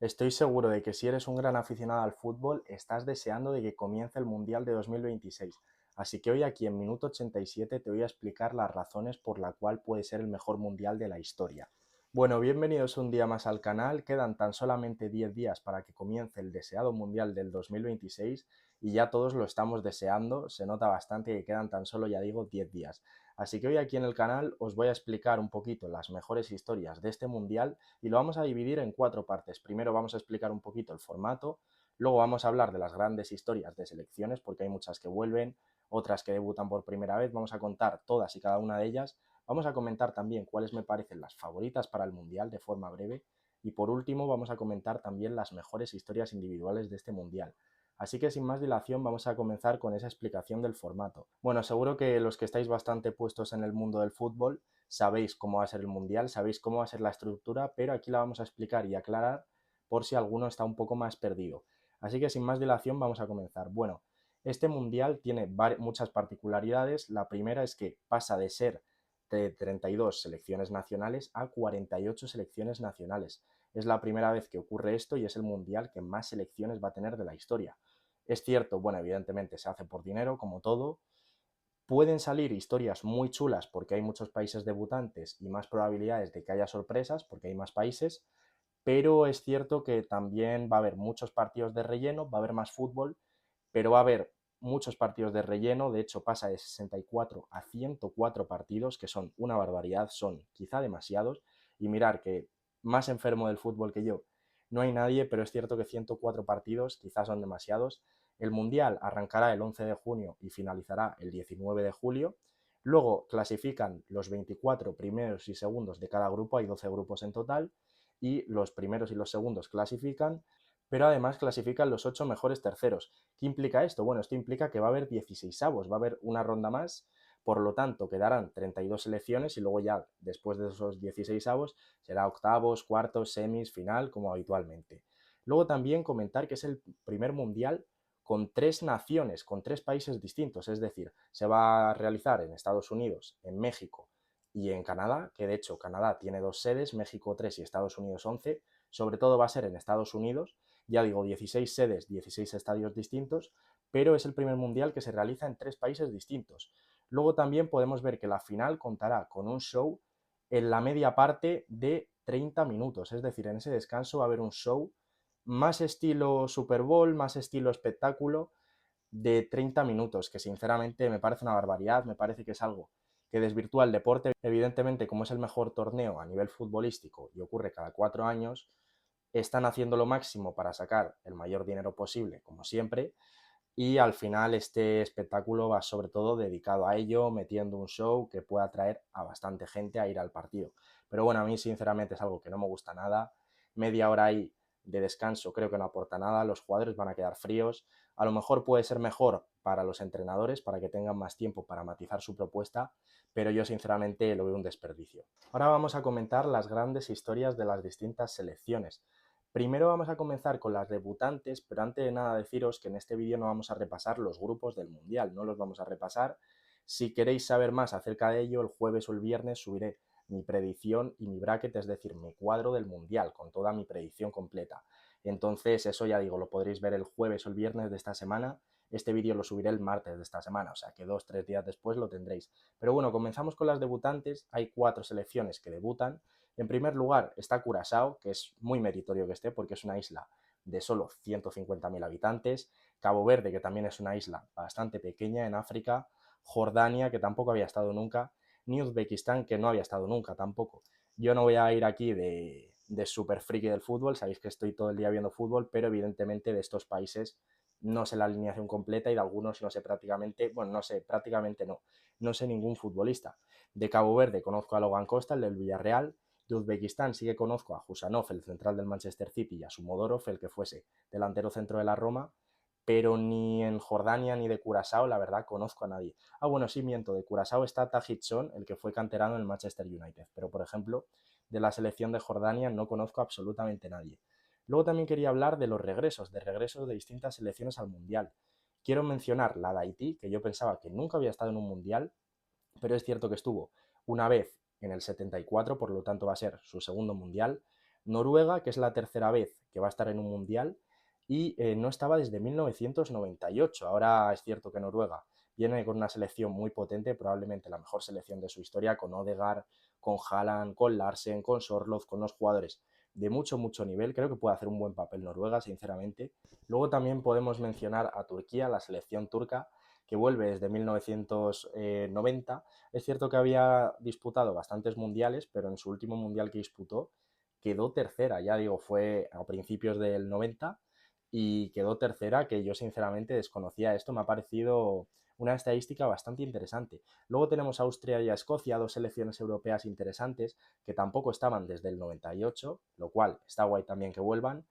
Estoy seguro de que si eres un gran aficionado al fútbol, estás deseando de que comience el Mundial de 2026. Así que hoy aquí en Minuto 87 te voy a explicar las razones por la cual puede ser el mejor Mundial de la historia. Bueno, bienvenidos un día más al canal. Quedan tan solamente 10 días para que comience el deseado Mundial del 2026 y ya todos lo estamos deseando. Se nota bastante que quedan tan solo, ya digo, 10 días. Así que hoy aquí en el canal os voy a explicar un poquito las mejores historias de este Mundial y lo vamos a dividir en 4 partes. Primero vamos a explicar un poquito el formato, luego vamos a hablar de las grandes historias de selecciones, porque hay muchas que vuelven, otras que debutan por primera vez, vamos a contar todas y cada una de ellas, vamos a comentar también cuáles me parecen las favoritas para el Mundial de forma breve y por último vamos a comentar también las mejores historias individuales de este Mundial. Así que sin más dilación vamos a comenzar con esa explicación del formato. Bueno, seguro que los que estáis bastante puestos en el mundo del fútbol sabéis cómo va a ser el Mundial, sabéis cómo va a ser la estructura, pero aquí la vamos a explicar y aclarar por si alguno está un poco más perdido. Así que sin más dilación vamos a comenzar. Bueno, este Mundial tiene muchas particularidades. La primera es que pasa de ser de 32 selecciones nacionales a 48 selecciones nacionales. Es la primera vez que ocurre esto y es el Mundial que más selecciones va a tener de la historia. Es cierto, bueno, evidentemente se hace por dinero, como todo. Pueden salir historias muy chulas porque hay muchos países debutantes y más probabilidades de que haya sorpresas porque hay más países, pero es cierto que también va a haber muchos partidos de relleno, va a haber más fútbol, pero va a haber muchos partidos de relleno, de hecho pasa de 64 a 104 partidos, que son una barbaridad, son quizá demasiados, y mirar que más enfermo del fútbol que yo no hay nadie, pero es cierto que 104 partidos quizás son demasiados. El Mundial arrancará el 11 de junio y finalizará el 19 de julio. Luego clasifican los 24 primeros y segundos de cada grupo, hay 12 grupos en total, y los primeros y los segundos clasifican, pero además clasifican los 8 mejores terceros. ¿Qué implica esto? Bueno, esto implica que va a haber 16avos, va a haber una ronda más, por lo tanto quedarán 32 selecciones y luego ya después de esos 16avos será octavos, cuartos, semis, final, como habitualmente. Luego también comentar que es el primer mundial con 3 naciones, con 3 países distintos, es decir, se va a realizar en Estados Unidos, en México y en Canadá, que de hecho Canadá tiene 2 sedes, México 3 y Estados Unidos 11, sobre todo va a ser en Estados Unidos, ya digo, 16 sedes, 16 estadios distintos, pero es el primer mundial que se realiza en 3 países distintos. Luego también podemos ver que la final contará con un show en la media parte de 30 minutos, es decir, en ese descanso va a haber un show más estilo Super Bowl, más estilo espectáculo de 30 minutos, que sinceramente me parece una barbaridad, me parece que es algo que desvirtúa el deporte. Evidentemente, como es el mejor torneo a nivel futbolístico y ocurre cada 4 años, están haciendo lo máximo para sacar el mayor dinero posible, como siempre, y al final este espectáculo va sobre todo dedicado a ello, metiendo un show que pueda atraer a bastante gente a ir al partido. Pero bueno, a mí sinceramente es algo que no me gusta nada. Media hora ahí de descanso creo que no aporta nada, los jugadores van a quedar fríos. A lo mejor puede ser mejor para los entrenadores, para que tengan más tiempo para matizar su propuesta, pero yo sinceramente lo veo un desperdicio. Ahora vamos a comentar las grandes historias de las distintas selecciones. Primero vamos a comenzar con las debutantes, pero antes de nada deciros que en este vídeo no vamos a repasar los grupos del Mundial, no los vamos a repasar. Si queréis saber más acerca de ello, el jueves o el viernes subiré mi predicción y mi bracket, es decir, mi cuadro del Mundial, con toda mi predicción completa. Entonces, eso ya digo, lo podréis ver el jueves o el viernes de esta semana. Este vídeo lo subiré el martes de esta semana, o sea que 2 o 3 días después lo tendréis. Pero bueno, comenzamos con las debutantes. Hay 4 selecciones que debutan. En primer lugar está Curazao, que es muy meritorio que esté porque es una isla de solo 150.000 habitantes, Cabo Verde, que también es una isla bastante pequeña en África, Jordania, que tampoco había estado nunca, ni Uzbekistán, que no había estado nunca tampoco. Yo no voy a ir aquí de súper friki del fútbol, sabéis que estoy todo el día viendo fútbol, pero evidentemente de estos países no sé la alineación completa y de algunos no sé prácticamente, bueno, no sé, prácticamente no sé ningún futbolista. De Cabo Verde conozco a Logan Costa, el del Villarreal. De Uzbekistán sí que conozco a Husanov, el central del Manchester City, y a Sumodorov, el que fuese delantero centro de la Roma, pero ni en Jordania ni de Curazao, la verdad, conozco a nadie. Ah, bueno, sí, miento, de Curazao está Tahith Chong, el que fue canterano en el Manchester United, pero por ejemplo, de la selección de Jordania no conozco absolutamente a nadie. Luego también quería hablar de regresos de distintas selecciones al Mundial. Quiero mencionar la de Haití, que yo pensaba que nunca había estado en un Mundial, pero es cierto que estuvo una vez en el 74, por lo tanto va a ser su segundo mundial. Noruega, que es la tercera vez que va a estar en un mundial y no estaba desde 1998. Ahora es cierto que Noruega viene con una selección muy potente, probablemente la mejor selección de su historia, con Odegaard, con Haaland, con Larsen, con Sorloth, con unos jugadores de mucho, mucho nivel. Creo que puede hacer un buen papel Noruega, sinceramente. Luego también podemos mencionar a Turquía, la selección turca, que vuelve desde 1990. Es cierto que había disputado bastantes mundiales, pero en su último mundial que disputó quedó tercera, ya digo, fue a principios del 90 y quedó tercera, que yo sinceramente desconocía esto, me ha parecido una estadística bastante interesante. Luego tenemos a Austria y a Escocia, dos selecciones europeas interesantes que tampoco estaban desde el 98, lo cual está guay también que vuelvan.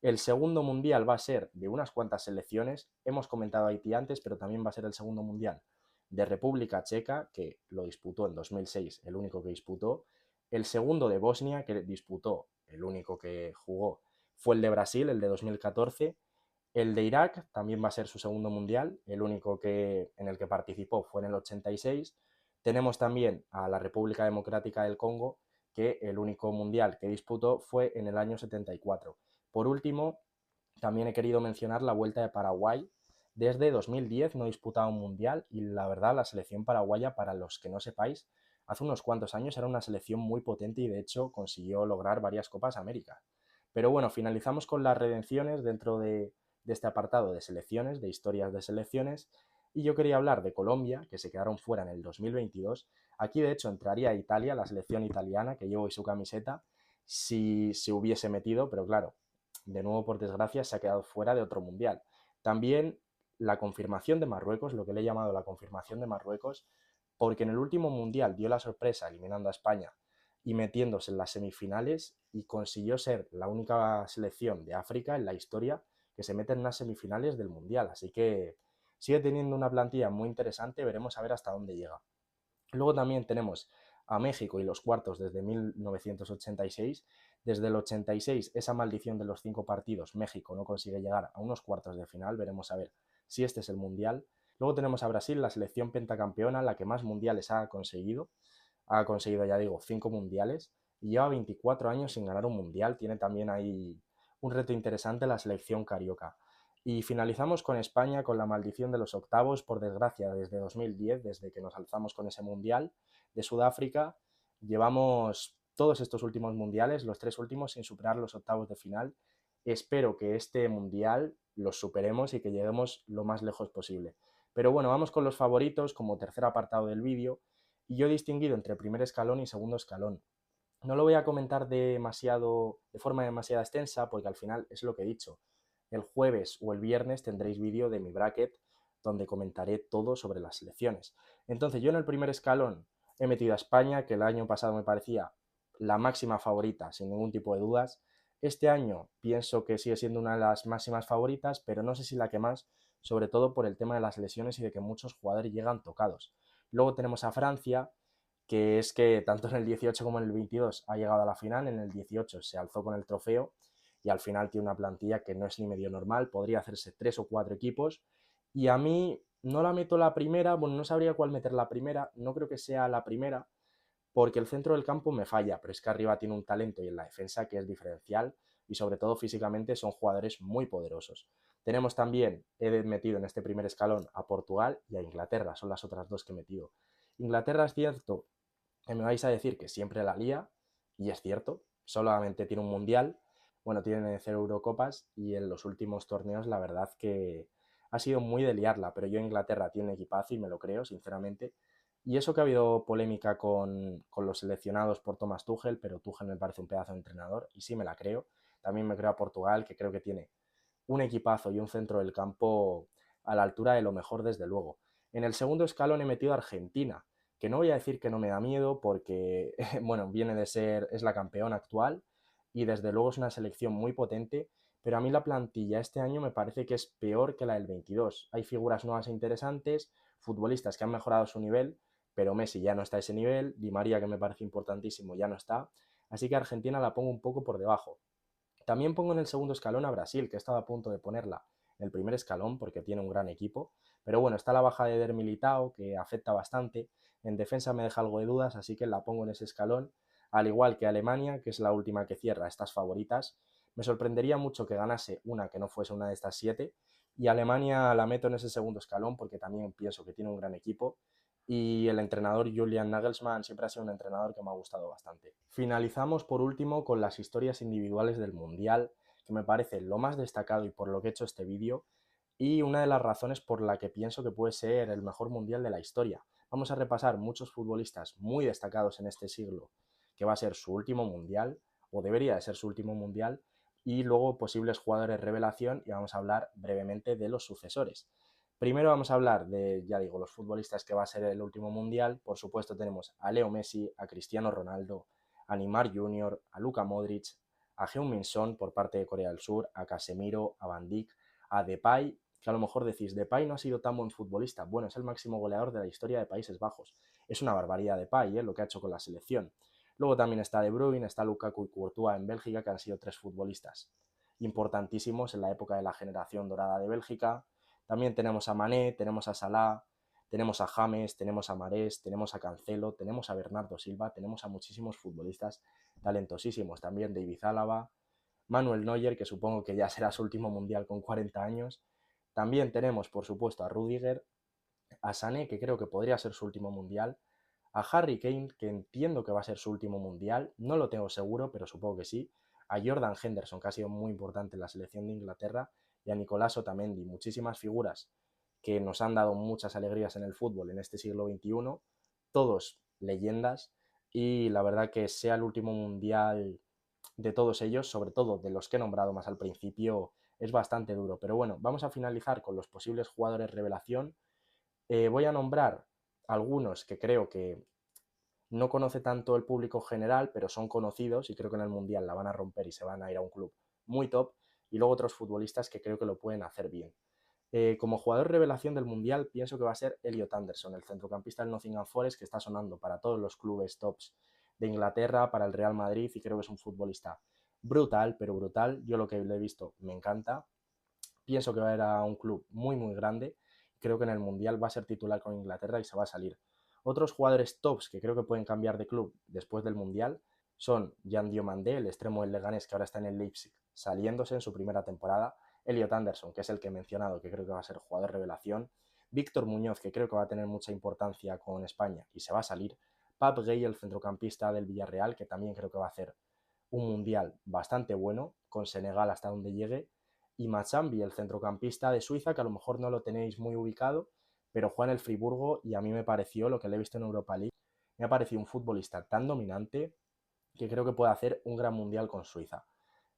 El segundo mundial va a ser de unas cuantas selecciones, hemos comentado a Haití antes, pero también va a ser el segundo mundial de República Checa, que lo disputó en 2006, el único que disputó. El segundo de Bosnia, que disputó, el único que jugó, fue el de Brasil, el de 2014. El de Irak también va a ser su segundo mundial, el único en el que participó fue en el 86. Tenemos también a la República Democrática del Congo, que el único mundial que disputó fue en el año 74. Por último, también he querido mencionar la Vuelta de Paraguay. Desde 2010 no disputaba un mundial y la verdad la selección paraguaya, para los que no sepáis, hace unos cuantos años era una selección muy potente y de hecho consiguió lograr varias Copas América. Pero bueno, finalizamos con las redenciones dentro de este apartado de selecciones, de historias de selecciones, y yo quería hablar de Colombia, que se quedaron fuera en el 2022. Aquí de hecho entraría Italia, la selección italiana, que llevo hoy su camiseta, si se hubiese metido, pero claro, de nuevo por desgracia se ha quedado fuera de otro mundial. También la confirmación de Marruecos, lo que le he llamado la confirmación de Marruecos, porque en el último mundial dio la sorpresa eliminando a España y metiéndose en las semifinales y consiguió ser la única selección de África en la historia que se mete en unas semifinales del mundial. Así que sigue teniendo una plantilla muy interesante, veremos a ver hasta dónde llega. Luego también tenemos a México y los cuartos desde 1986. Desde el 86, esa maldición de los 5 partidos, México no consigue llegar a unos cuartos de final. Veremos a ver si este es el mundial. Luego tenemos a Brasil, la selección pentacampeona, la que más mundiales ha conseguido. Ha conseguido, ya digo, 5 mundiales y lleva 24 años sin ganar un mundial. Tiene también ahí un reto interesante la selección carioca. Y finalizamos con España, con la maldición de los octavos, por desgracia, desde 2010, desde que nos alzamos con ese mundial de Sudáfrica. Llevamos todos estos últimos mundiales, los 3 últimos, sin superar los octavos de final. Espero que este mundial los superemos y que lleguemos lo más lejos posible. Pero bueno, vamos con los favoritos como tercer apartado del vídeo. Y yo he distinguido entre primer escalón y segundo escalón. No lo voy a comentar de forma demasiado extensa porque al final es lo que he dicho. El jueves o el viernes tendréis vídeo de mi bracket donde comentaré todo sobre las selecciones. Entonces yo en el primer escalón he metido a España, que el año pasado me parecía la máxima favorita, sin ningún tipo de dudas. Este año pienso que sigue siendo una de las máximas favoritas, pero no sé si la que más, sobre todo por el tema de las lesiones y de que muchos jugadores llegan tocados. Luego tenemos a Francia, que es que tanto en el 18 como en el 22 ha llegado a la final, en el 18 se alzó con el trofeo y al final tiene una plantilla que no es ni medio normal, podría hacerse 3 o 4 equipos y a mí no la meto la primera, bueno, no sabría cuál meter la primera, no creo que sea la primera porque el centro del campo me falla, pero es que arriba tiene un talento y en la defensa que es diferencial y sobre todo físicamente son jugadores muy poderosos. Tenemos también, he metido en este primer escalón a Portugal y a Inglaterra, son las otras dos que he metido. Inglaterra es cierto que me vais a decir que siempre la lía, y es cierto, solamente tiene un mundial, bueno, tiene 0 Eurocopas y en los últimos torneos la verdad que ha sido muy de liarla, pero yo Inglaterra tiene equipazo y me lo creo, sinceramente. Y eso que ha habido polémica con los seleccionados por Thomas Tuchel, pero Tuchel me parece un pedazo de entrenador y sí me la creo. También me creo a Portugal, que creo que tiene un equipazo y un centro del campo a la altura de lo mejor, desde luego. En el segundo escalón he metido a Argentina, que no voy a decir que no me da miedo porque, bueno, viene de ser, es la campeona actual y desde luego es una selección muy potente, pero a mí la plantilla este año me parece que es peor que la del 22. Hay figuras nuevas e interesantes, futbolistas que han mejorado su nivel, pero Messi ya no está a ese nivel, Di María, que me parece importantísimo, ya no está, así que Argentina la pongo un poco por debajo. También pongo en el segundo escalón a Brasil, que he estado a punto de ponerla en el primer escalón porque tiene un gran equipo. Pero bueno, está la baja de Eder Militao, que afecta bastante. En defensa me deja algo de dudas, así que la pongo en ese escalón. Al igual que Alemania, que es la última que cierra estas favoritas, me sorprendería mucho que ganase una que no fuese una de estas 7, y Alemania la meto en ese segundo escalón porque también pienso que tiene un gran equipo y el entrenador Julian Nagelsmann siempre ha sido un entrenador que me ha gustado bastante. Finalizamos por último con las historias individuales del Mundial, que me parece lo más destacado y por lo que he hecho este vídeo, y una de las razones por la que pienso que puede ser el mejor Mundial de la historia. Vamos a repasar muchos futbolistas muy destacados en este siglo, que va a ser su último Mundial, o debería de ser su último Mundial, y luego posibles jugadores revelación, y vamos a hablar brevemente de los sucesores. Primero vamos a hablar de, ya digo, los futbolistas que va a ser el último Mundial. Por supuesto tenemos a Leo Messi, a Cristiano Ronaldo, a Neymar Jr., a Luka Modric, a Heung-min Son por parte de Corea del Sur, a Casemiro, a Van Dijk, a Depay, que a lo mejor decís, Depay no ha sido tan buen futbolista. Bueno, es el máximo goleador de la historia de Países Bajos. Es una barbaridad Depay, lo que ha hecho con la selección. Luego también está De Bruyne, está Lukaku y Courtois en Bélgica, que han sido 3 futbolistas importantísimos en la época de la generación dorada de Bélgica. También tenemos a Mané, tenemos a Salah, tenemos a James, tenemos a Marés, tenemos a Cancelo, tenemos a Bernardo Silva, tenemos a muchísimos futbolistas talentosísimos. También David Álava, Manuel Neuer, que supongo que ya será su último mundial con 40 años. También tenemos, por supuesto, a Rüdiger, a Sané, que creo que podría ser su último mundial, a Harry Kane, que entiendo que va a ser su último mundial, no lo tengo seguro, pero supongo que sí, a Jordan Henderson, que ha sido muy importante en la selección de Inglaterra, y a Nicolás Otamendi, muchísimas figuras que nos han dado muchas alegrías en el fútbol en este siglo XXI, todos leyendas, y la verdad que sea el último mundial de todos ellos, sobre todo de los que he nombrado más al principio, es bastante duro. Pero bueno, vamos a finalizar con los posibles jugadores revelación. Voy a nombrar algunos que creo que no conoce tanto el público general, pero son conocidos y creo que en el Mundial la van a romper y se van a ir a un club muy top. Y luego otros futbolistas que creo que lo pueden hacer bien. Como jugador revelación del Mundial, pienso que va a ser Elliot Anderson, el centrocampista del Nottingham Forest, que está sonando para todos los clubes tops de Inglaterra, para el Real Madrid, y creo que es un futbolista brutal, pero brutal. Yo lo que le he visto me encanta. Pienso que va a ir a un club muy, muy grande. Creo que en el Mundial va a ser titular con Inglaterra y se va a salir. Otros jugadores tops que creo que pueden cambiar de club después del Mundial son Jan Diomandé, el extremo del Leganés que ahora está en el Leipzig, saliéndose en su primera temporada. Elliot Anderson, que es el que he mencionado, que creo que va a ser jugador revelación. Víctor Muñoz, que creo que va a tener mucha importancia con España y se va a salir. Pape Gueye, el centrocampista del Villarreal, que también creo que va a hacer un Mundial bastante bueno, con Senegal hasta donde llegue. Y Machambi, el centrocampista de Suiza, que a lo mejor no lo tenéis muy ubicado, pero juega en el Friburgo y a mí me pareció, lo que le he visto en Europa League, me ha parecido un futbolista tan dominante que creo que puede hacer un gran mundial con Suiza.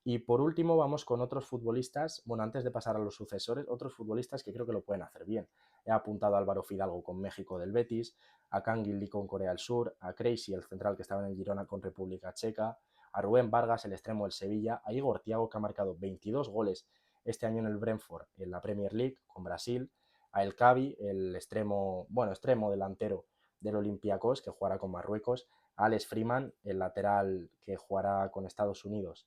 Y por último vamos con otros futbolistas, bueno, antes de pasar a los sucesores, otros futbolistas que creo que lo pueden hacer bien. He apuntado a Álvaro Fidalgo con México del Betis, a Kangin Lee con Corea del Sur, a Crazy, el central que estaba en el Girona con República Checa, a Rubén Vargas, el extremo del Sevilla, a Igor Thiago, que ha marcado 22 goles este año en el Brentford en la Premier League con Brasil, a El Cavi, el extremo, bueno, extremo delantero del Olympiacos, que jugará con Marruecos, a Alex Freeman, el lateral que jugará con Estados Unidos,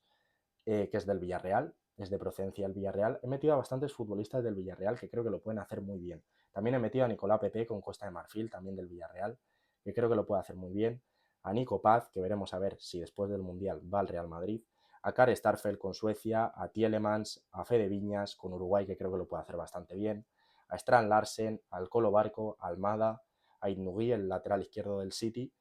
que es del Villarreal, es de procedencia del Villarreal. He metido a bastantes futbolistas del Villarreal que creo que lo pueden hacer muy bien. También he metido a Nicolás Pepe con Costa de Marfil, también del Villarreal, que creo que lo puede hacer muy bien. A Nico Paz, que veremos a ver si después del Mundial va al Real Madrid. A Kare Starfelt con Suecia, a Tielemans, a Fede Viñas con Uruguay, que creo que lo puede hacer bastante bien. A Strand Larsen, al Colo Barco, a Almada, a Inugui, el lateral izquierdo del City,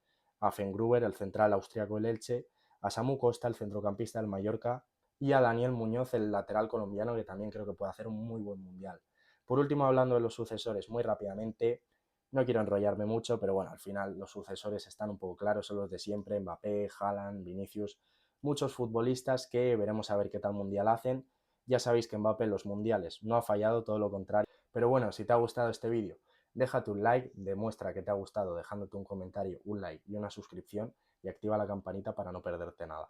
a Fengruber, el central austriaco del Elche, a Samu Costa, el centrocampista del Mallorca, y a Daniel Muñoz, el lateral colombiano, que también creo que puede hacer un muy buen mundial. Por último, hablando de los sucesores, muy rápidamente, no quiero enrollarme mucho, pero bueno, al final los sucesores están un poco claros, son los de siempre, Mbappé, Haaland, Vinicius, muchos futbolistas que veremos a ver qué tal mundial hacen. Ya sabéis que Mbappé en los mundiales no ha fallado, todo lo contrario. Pero bueno, si te ha gustado este vídeo, déjate un like, demuestra que te ha gustado dejándote un comentario, un like y una suscripción y activa la campanita para no perderte nada.